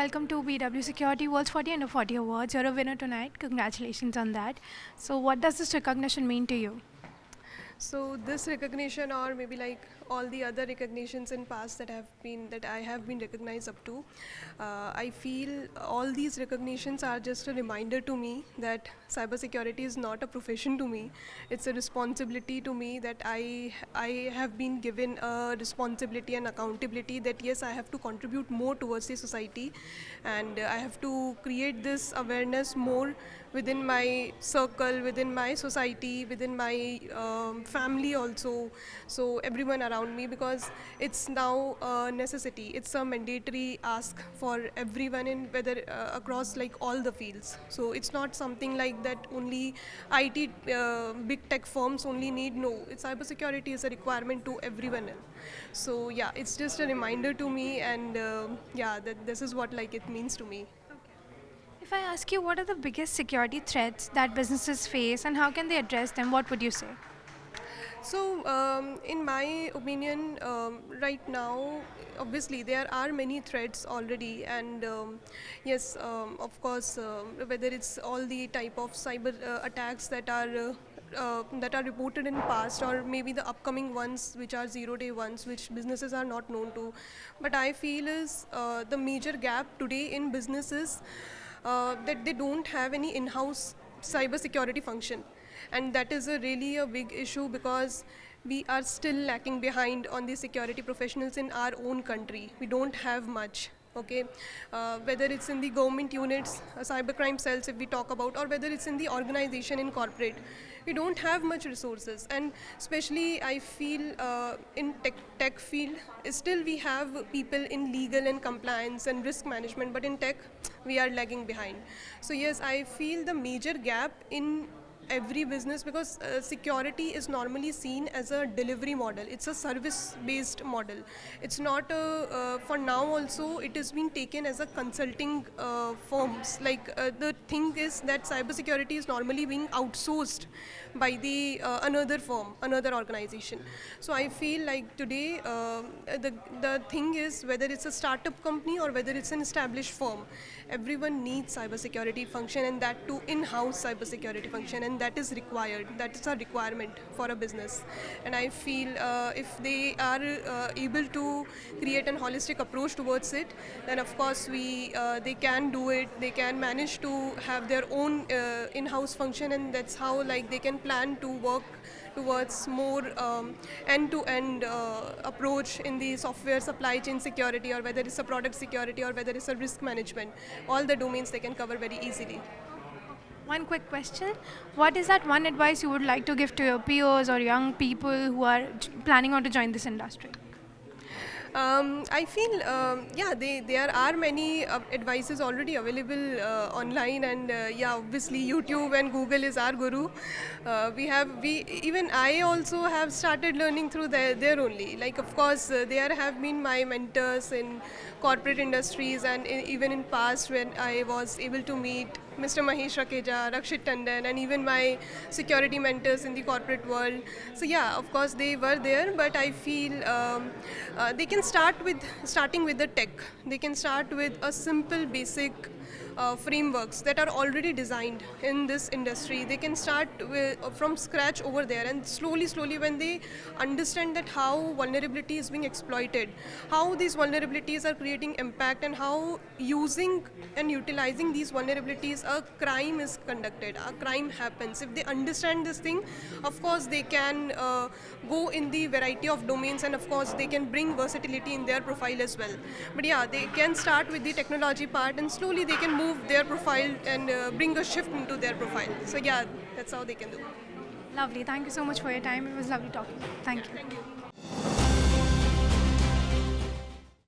welcome to BW Security World's 40 Under 40 Awards. You're a winner tonight. Congratulations on that. So, what does this recognition mean to you? So this recognition, or maybe like all the other recognitions in past that I have been recognized up to, I feel all these recognitions are just a reminder to me that cybersecurity is not a profession to me. It's a responsibility to me that I have been given a responsibility and accountability that yes, I have to contribute more towards the society, and I have to create this awareness more within my circle, within my society, within my family also, so everyone around me, because it's now a necessity. It's a mandatory ask for everyone in whether across like all the fields. So it's not something like that only IT big tech firms only need. No, it's cybersecurity is a requirement to everyone else. So yeah, it's just a reminder to me, and yeah, that this is what like it means to me. If I ask you what are the biggest security threats that businesses face and how can they address them, what would you say? So, in my opinion, right now, obviously there are many threats already, and yes, of course, whether it's all the type of cyber attacks that are reported in past, or maybe the upcoming ones which are zero-day ones, which businesses are not known to. But I feel is the major gap today in businesses that they don't have any in-house cybersecurity function, and that is a really a big issue because we are still lacking behind on the security professionals in our own country. We don't have much. Okay, whether it's in the government units, cybercrime cells, if we talk about, or whether it's in the organization in corporate, we don't have much resources. And especially, I feel in tech field, still we have people in legal and compliance and risk management, but in tech, we are lagging behind. So yes, I feel the major gap in every business, because security is normally seen as a delivery model. It's a service based model. It's not a for now also it is being taken as a consulting firms. Like the thing is that cybersecurity is normally being outsourced by the another firm, another organization. So I feel like today the thing is, whether it's a startup company or whether it's an established firm, everyone needs cybersecurity function, and that too in-house cybersecurity function, and that is required. That is a requirement for a business. And I feel if they are able to create an holistic approach towards it, then of course they can do it. They can manage to have their own in-house function, and that's how like they can plan to work towards more end-to-end approach in the software supply chain security, or whether it's a product security, or whether it's a risk management. All the domains they can cover very easily. One quick question. What is that one advice you would like to give to your peers or young people who are planning on to join this industry? I feel, yeah, there are many advices already available online, and yeah, obviously YouTube and Google is our guru. Even I also have started learning through there only. Like, of course, there have been my mentors in corporate industries, and even in past when I was able to meet Mr. Mahesh Rakeja, Rakshit Tandon, and even my security mentors in the corporate world. So yeah, of course they were there, but I feel they can starting with the tech. They can start with a simple basic frameworks that are already designed in this industry. They can start from scratch over there, and slowly when they understand that how vulnerability is being exploited, how these vulnerabilities are creating impact, and how using and utilizing these vulnerabilities a crime is conducted, a crime happens. If they understand this thing, of course they can go in the variety of domains, and of course they can bring versatility in their profile as well. But yeah, they can start with the technology part, and slowly they can move their profile and bring a shift into their profile. So yeah, that's how they can do. Lovely. Thank you so much for your time. It was lovely talking. Thank you. Thank you.